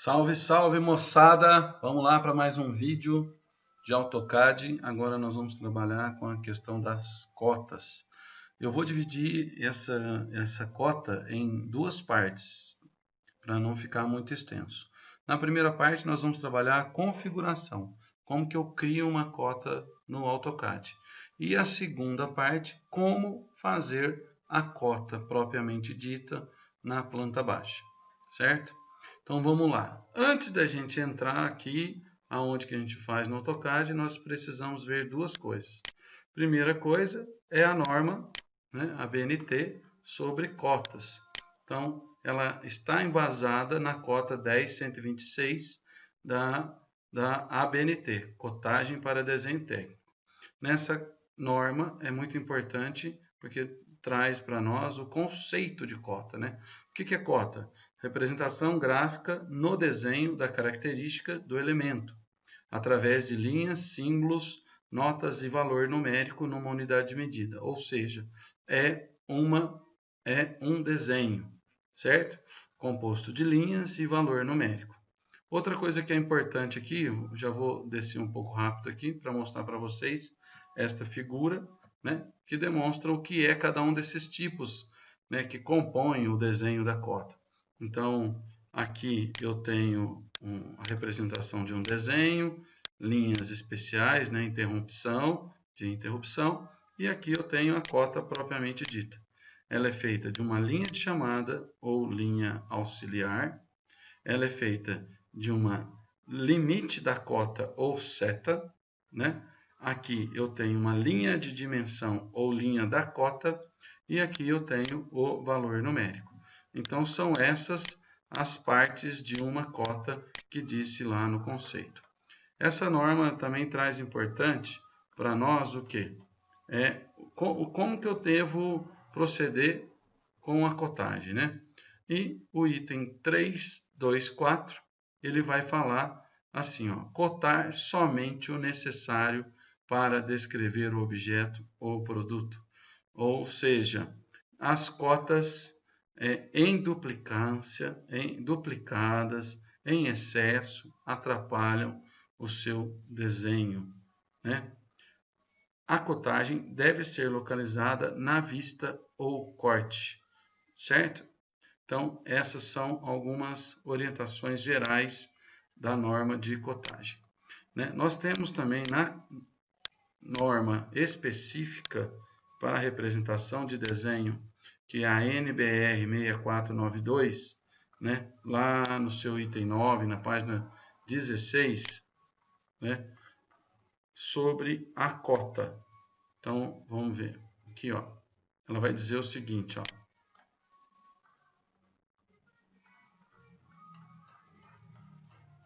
Salve, salve, moçada! Vamos lá para mais um vídeo de AutoCAD. Agora nós vamos trabalhar com a questão das cotas. Eu vou dividir essa cota em duas partes, para não ficar muito extenso. Na primeira parte nós vamos trabalhar a configuração, como que eu crio uma cota no AutoCAD. E a segunda parte, como fazer a cota propriamente dita na planta baixa, certo? Então vamos lá. Antes da gente entrar aqui, aonde que a gente faz no AutoCAD, nós precisamos ver duas coisas. Primeira coisa é a norma, né, a BNT, sobre cotas. Então, ela está embasada na cota 10.126 da ABNT, Cotagem para Desenho Técnico. Nessa norma é muito importante porque traz para nós o conceito de cota, né? O que é cota? Representação gráfica no desenho da característica do elemento, através de linhas, símbolos, notas e valor numérico numa unidade de medida. Ou seja, é um desenho, certo? Composto de linhas e valor numérico. Outra coisa que é importante aqui, já vou descer um pouco rápido aqui para mostrar para vocês esta figura, né, que demonstra o que é cada um desses tipos, né, que compõem o desenho da cota. Então, aqui eu tenho a representação de um desenho, linhas especiais, né, interrupção, e aqui eu tenho a cota propriamente dita. Ela é feita de uma linha de chamada ou linha auxiliar, ela é feita de uma limite da cota ou seta, né? Aqui eu tenho uma linha de dimensão ou linha da cota e aqui eu tenho o valor numérico. Então são essas as partes de uma cota que disse lá no conceito. Essa norma também traz importante para nós o que? Como que eu devo proceder com a cotagem, né? E o item 3.2.4, ele vai falar assim, ó, cotar somente o necessário para descrever o objeto ou produto. Ou seja, as cotas em duplicância, duplicadas, em excesso, atrapalham o seu desenho, né? A cotagem deve ser localizada na vista ou corte, certo? Então, essas são algumas orientações gerais da norma de cotagem, né? Nós temos também na norma específica para a representação de desenho, que é a NBR 6492, né? Lá no seu item 9, na página 16, né? Sobre a cota. Então, vamos ver. Aqui, ó. Ela vai dizer o seguinte, ó.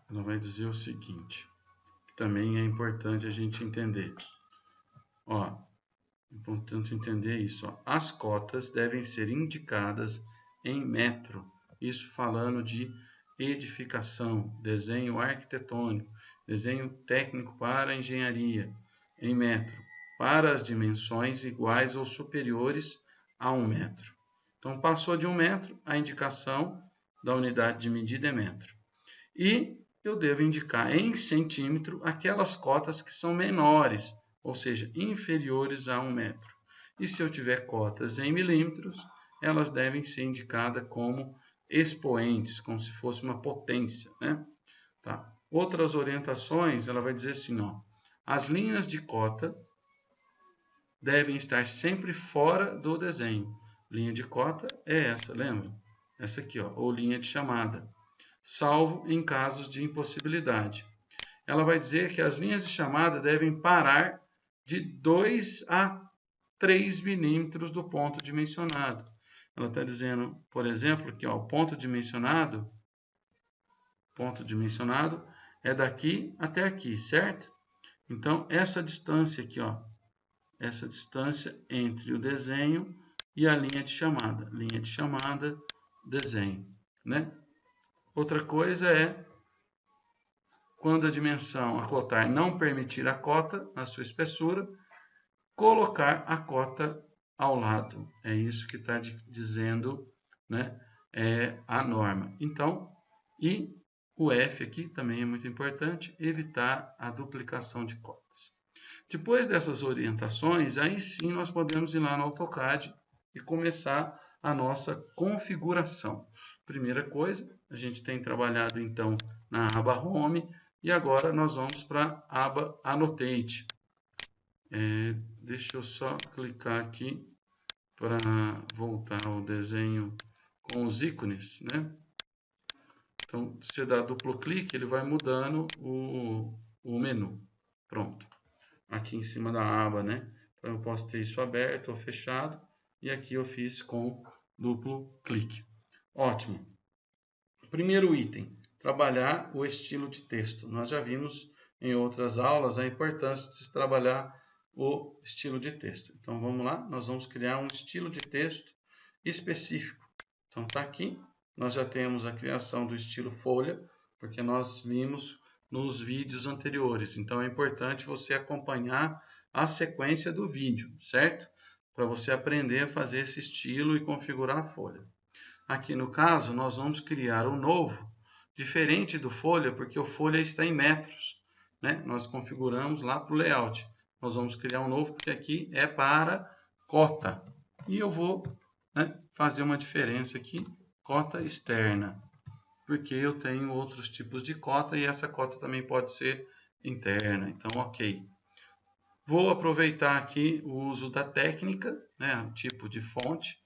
Ela vai dizer o seguinte, que também é importante a gente entender. Ó, é importante entender isso, ó. As cotas devem ser indicadas em metro. Isso falando de edificação, desenho arquitetônico, desenho técnico para engenharia, em metro, para as dimensões iguais ou superiores a 1 metro. Então, passou de 1 metro, a indicação da unidade de medida é metro. E eu devo indicar em centímetro aquelas cotas que são menores, ou seja, inferiores a 1 metro. E se eu tiver cotas em milímetros, elas devem ser indicadas como expoentes, como se fosse uma potência, né? Tá. Outras orientações, ela vai dizer assim, ó, as linhas de cota devem estar sempre fora do desenho. Linha de cota é essa, lembra? Essa aqui, ó, ou linha de chamada, salvo em casos de impossibilidade. Ela vai dizer que as linhas de chamada devem parar de 2 a 3 milímetros do ponto dimensionado. Ela está dizendo, por exemplo, que ó, o ponto dimensionado é daqui até aqui, certo? Então, essa distância aqui, ó, essa distância entre o desenho e a linha de chamada, desenho, né? Outra coisa é quando a dimensão a cotar não permitir a cota na sua espessura, colocar a cota ao lado. É isso que está dizendo, né, a norma. Então, e O F aqui também é muito importante, evitar a duplicação de cotas. Depois dessas orientações, aí sim nós podemos ir lá no AutoCAD e começar a nossa configuração. Primeira coisa, a gente tem trabalhado então na aba Home e agora nós vamos para a aba Annotate. Deixa eu só clicar aqui para voltar ao desenho com os ícones, né? Então, você dá duplo clique, ele vai mudando o menu. Pronto. Aqui em cima da aba, né? Então, eu posso ter isso aberto ou fechado. E aqui eu fiz com duplo clique. Ótimo. Primeiro item, trabalhar o estilo de texto. Nós já vimos em outras aulas a importância de se trabalhar o estilo de texto. Então, vamos lá. Nós vamos criar um estilo de texto específico. Então, está aqui. Nós já temos a criação do estilo folha, porque nós vimos nos vídeos anteriores. Então, é importante você acompanhar a sequência do vídeo, certo? Para você aprender a fazer esse estilo e configurar a folha. Aqui no caso, nós vamos criar um novo, diferente do folha, porque o folha está em metros, né? Nós configuramos lá para o layout. Nós vamos criar um novo, porque aqui é para cota. E eu vou, né, fazer uma diferença aqui, cota externa, porque eu tenho outros tipos de cota e essa cota também pode ser interna. Então, ok. Vou aproveitar aqui o uso da técnica, né, tipo de fonte,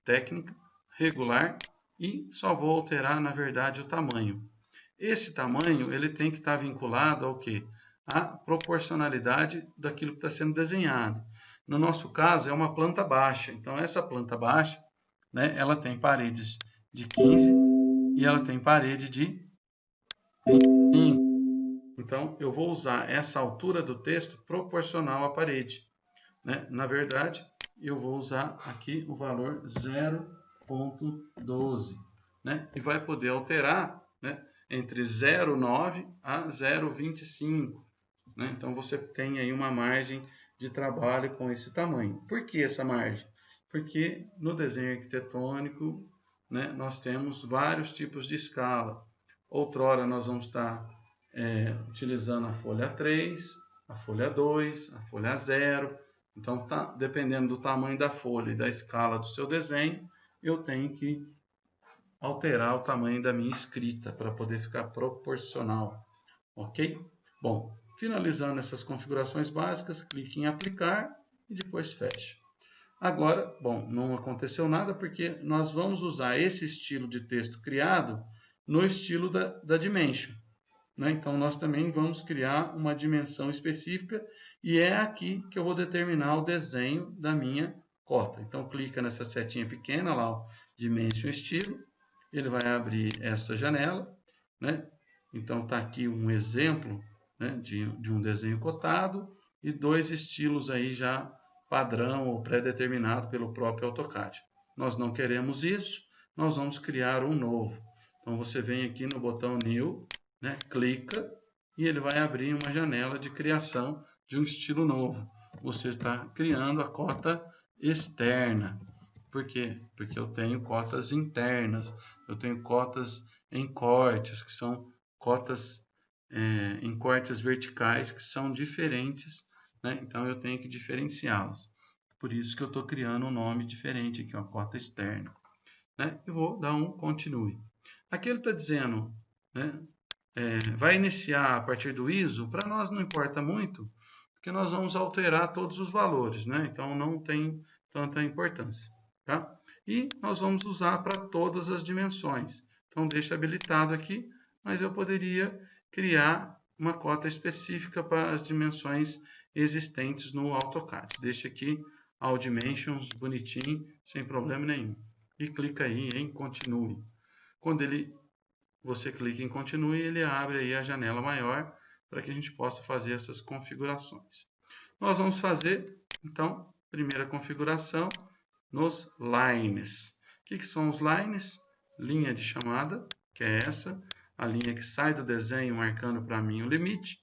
técnica, regular, e só vou alterar, na verdade, o tamanho. Esse tamanho ele tem que estar vinculado ao quê? À proporcionalidade daquilo que está sendo desenhado. No nosso caso, é uma planta baixa. Então, essa planta baixa, né, ela tem paredes de 15 e ela tem parede de 25. Então, eu vou usar essa altura do texto proporcional à parede, né? Na verdade, eu vou usar aqui o valor 0,12, né? E vai poder alterar, né, entre 0,9 a 0,25, né? Então, você tem aí uma margem de trabalho com esse tamanho. Por que essa margem? Porque no desenho arquitetônico, né, nós temos vários tipos de escala. Outrora, nós vamos estar utilizando a folha 3, a folha 2, a folha 0. Então, dependendo do tamanho da folha e da escala do seu desenho, eu tenho que alterar o tamanho da minha escrita para poder ficar proporcional. Ok? Bom, finalizando essas configurações básicas, clique em aplicar e depois feche. Agora, bom, não aconteceu nada porque nós vamos usar esse estilo de texto criado no estilo da Dimension, né? Então, nós também vamos criar uma dimensão específica e é aqui que eu vou determinar o desenho da minha cota. Então, clica nessa setinha pequena lá, ó, Dimension Estilo, ele vai abrir essa janela, né? Então, está aqui um exemplo, né, de um desenho cotado e dois estilos aí já padrão ou pré-determinado pelo próprio AutoCAD. Nós não queremos isso, nós vamos criar um novo. Então, você vem aqui no botão New, né, clica e ele vai abrir uma janela de criação de um estilo novo. Você está criando a cota externa. Por quê? Porque eu tenho cotas internas, eu tenho cotas em cortes, que são cotas em cortes verticais, que são diferentes, né? Então eu tenho que diferenciá-las. Por isso que eu estou criando um nome diferente aqui, uma cota externa, né? E vou dar um continue. Aqui ele está dizendo, né, vai iniciar a partir do ISO, para nós não importa muito, porque nós vamos alterar todos os valores, né? Então não tem tanta importância, tá? E nós vamos usar para todas as dimensões. Então deixa habilitado aqui, mas eu poderia criar uma cota específica para as dimensões existentes no AutoCAD. Deixa aqui All Dimensions bonitinho, sem problema nenhum. E clica aí em Continue. Quando você clica em Continue, ele abre aí a janela maior para que a gente possa fazer essas configurações. Nós vamos fazer, então, primeira configuração nos lines. O que são os lines? Linha de chamada, que é essa, a linha que sai do desenho marcando para mim o limite,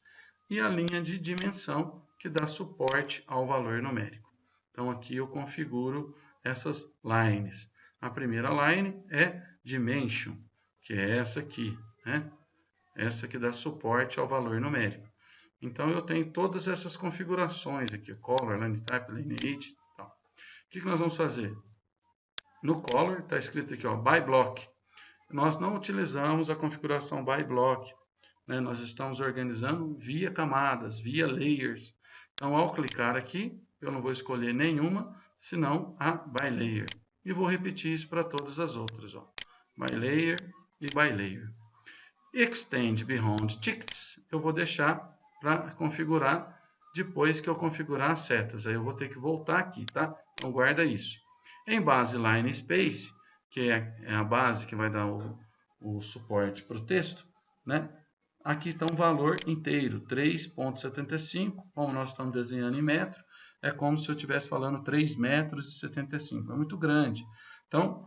e a linha de dimensão, que dá suporte ao valor numérico. Então, aqui eu configuro essas lines. A primeira line é Dimension, que é essa aqui, né? essa que dá suporte ao valor numérico. Então eu tenho todas essas configurações aqui, color, line type, lineage e tal. O que nós vamos fazer? No color está escrito aqui, ó, by block. Nós não utilizamos a configuração by block, né? Nós estamos organizando via camadas, via layers. Então ao clicar aqui, eu não vou escolher nenhuma, senão a by layer. E vou repetir isso para todas as outras, ó. By layer e by layer. Extend beyond tickets, eu vou deixar para configurar depois que eu configurar as setas. Aí eu vou ter que voltar aqui, tá? Então guarda isso. Em base line space, que é a base que vai dar o suporte para o texto, né? Aqui está um valor inteiro, 3,75. Como nós estamos desenhando em metro, é como se eu estivesse falando 3,75 metros. É muito grande. Então,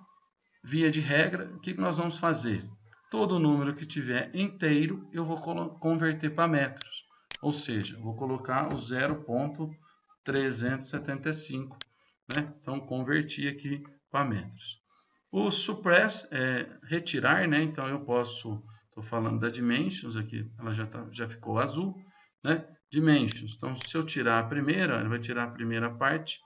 via de regra, o que nós vamos fazer? Todo número que tiver inteiro, eu vou converter para metros. Ou seja, vou colocar o 0,375. Né? Então, converti aqui para metros. O suppress é retirar, né? Então, eu posso... Estou falando da dimensions aqui, ela já ficou azul, né? Dimensions. Então, se eu tirar a primeira, ele vai tirar a primeira parte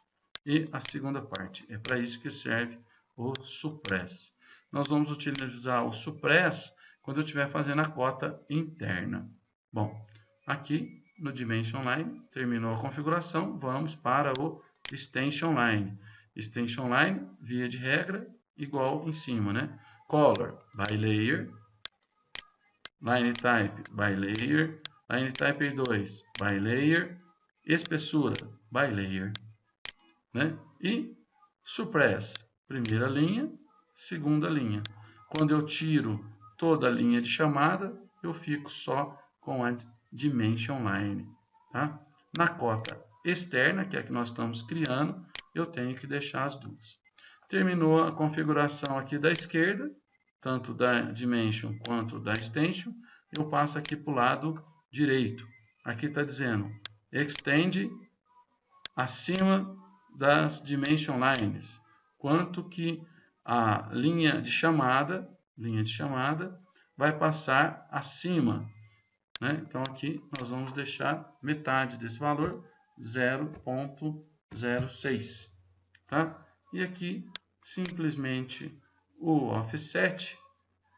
e a segunda parte. É para isso que serve o suppress. Nós vamos utilizar o suppress quando eu estiver fazendo a cota interna. Bom, aqui no Dimension Line, terminou a configuração, vamos para o Extension Line. Extension Line, via de regra, igual em cima, né? Color, by layer. Line Type, by layer. Line Type 2, by layer. Espessura, by layer. Né? E Suppress, primeira linha, segunda linha. Quando eu tiro toda a linha de chamada, eu fico só com a Dimension Line. Tá? Na cota externa, que é a que nós estamos criando, eu tenho que deixar as duas. Terminou a configuração aqui da esquerda, tanto da Dimension quanto da Extension, eu passo aqui para o lado direito. Aqui está dizendo, Extend acima das Dimension Lines, quanto que a linha de chamada vai passar acima. Né? Então aqui nós vamos deixar metade desse valor, 0,06. Tá? E aqui simplesmente o offset,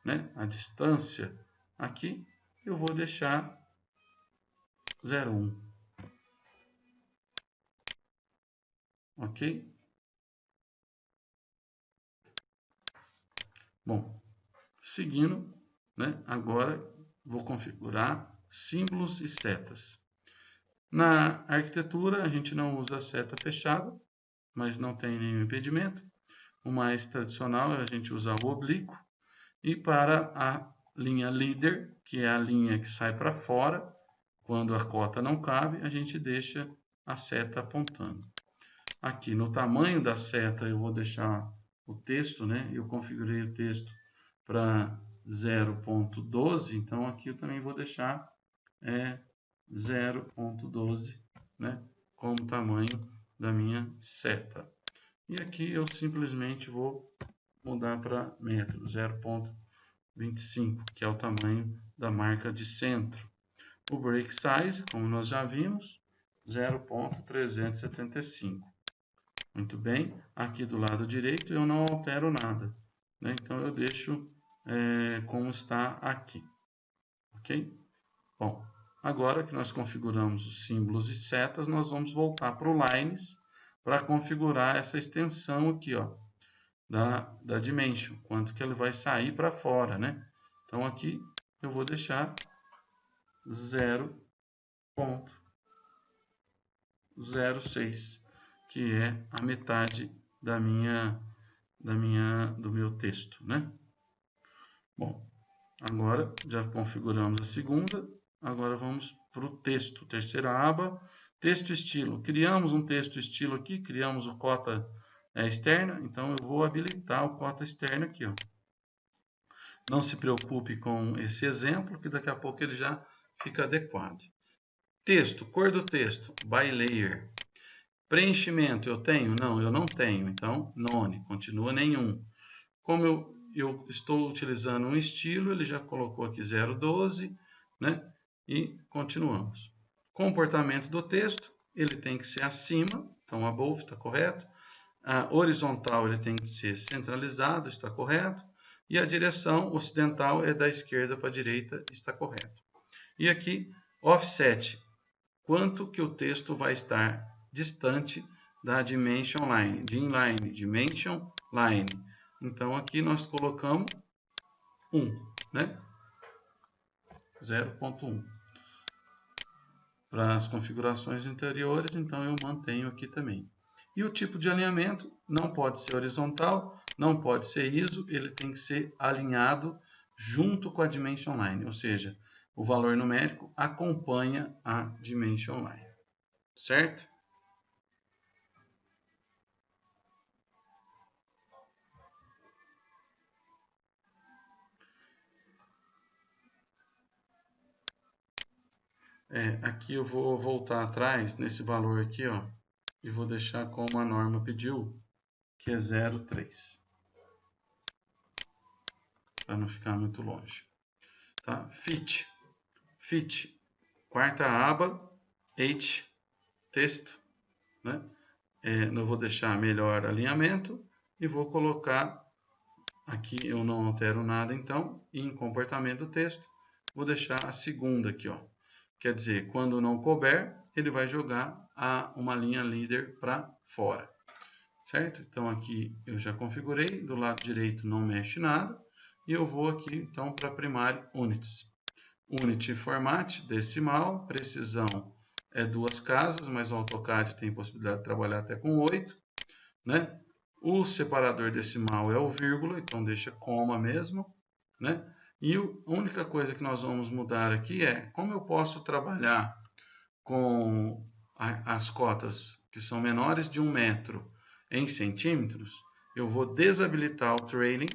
né? A distância aqui, eu vou deixar 0,1. Ok? Bom, seguindo, né? Agora vou configurar símbolos e setas. Na arquitetura, a gente não usa seta fechada, mas não tem nenhum impedimento. O mais tradicional é a gente usar o oblíquo. E para a linha líder, que é a linha que sai para fora, quando a cota não cabe, a gente deixa a seta apontando. Aqui no tamanho da seta eu vou deixar o texto, né? Eu configurei o texto para 0,12, então aqui eu também vou deixar 0,12, né? Como tamanho da minha seta. E aqui eu simplesmente vou mudar para metro, 0,25, que é o tamanho da marca de centro. O break size, como nós já vimos, 0,375. Muito bem, aqui do lado direito eu não altero nada, né? Então eu deixo como está aqui, ok? Bom, agora que nós configuramos os símbolos e setas, nós vamos voltar para o Lines para configurar essa extensão aqui, ó, da Dimension, quanto que ele vai sair para fora, né? Então aqui eu vou deixar 0,06, que é a metade do meu texto, né? Bom, agora já configuramos a segunda, agora vamos para o texto, terceira aba, texto estilo. Criamos um texto estilo aqui, criamos o cota externa, então eu vou habilitar o cota externa aqui, ó. Não se preocupe com esse exemplo, que daqui a pouco ele já fica adequado. Texto, cor do texto, by layer. Preenchimento eu tenho? Não, eu não tenho. Então, none, continua nenhum. Como eu eu estou utilizando um estilo, ele já colocou aqui 0,12, né? E continuamos. Comportamento do texto, ele tem que ser acima, então above está correto. A horizontal ele tem que ser centralizado, está correto. E a direção ocidental é da esquerda para a direita, está correto. E aqui, offset, quanto que o texto vai estar distante da dimension line, inline, dimension line. Então aqui nós colocamos 1, né? 0,1. Para as configurações anteriores, então eu mantenho aqui também. E o tipo de alinhamento não pode ser horizontal, não pode ser ISO, ele tem que ser alinhado junto com a dimension line, ou seja, o valor numérico acompanha a dimension line, certo? Aqui eu vou voltar atrás nesse valor aqui, ó, e vou deixar como a norma pediu, que é 0,3, para não ficar muito longe. Tá? Fit, quarta aba, H, texto, né? Eu vou deixar melhor alinhamento e vou colocar aqui, eu não altero nada então, e em comportamento do texto, vou deixar a segunda aqui, ó. Quer dizer, quando não couber, ele vai jogar uma linha líder para fora, certo? Então aqui eu já configurei, do lado direito não mexe nada, e eu vou aqui então para primário units. Unity format, decimal, precisão é 2 casas, mas o AutoCAD tem possibilidade de trabalhar até com 8, né? O separador decimal é o vírgula, então deixa coma mesmo, né? E a única coisa que nós vamos mudar aqui é como eu posso trabalhar com as cotas que são menores de 1 metro em centímetros, eu vou desabilitar o trailing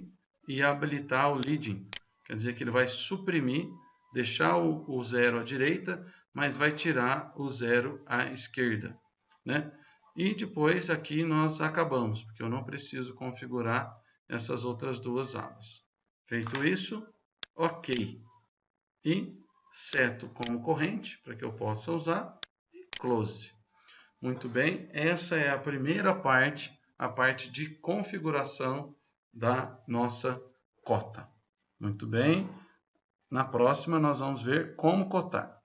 e habilitar o leading. Quer dizer que ele vai suprimir, deixar o zero à direita, mas vai tirar o zero à esquerda, né? E depois aqui nós acabamos, porque eu não preciso configurar essas outras duas abas. Feito isso, OK. E seto como corrente, para que eu possa usar, e close. Muito bem, essa é a primeira parte, a parte de configuração da nossa cota. Muito bem, na próxima nós vamos ver como cotar.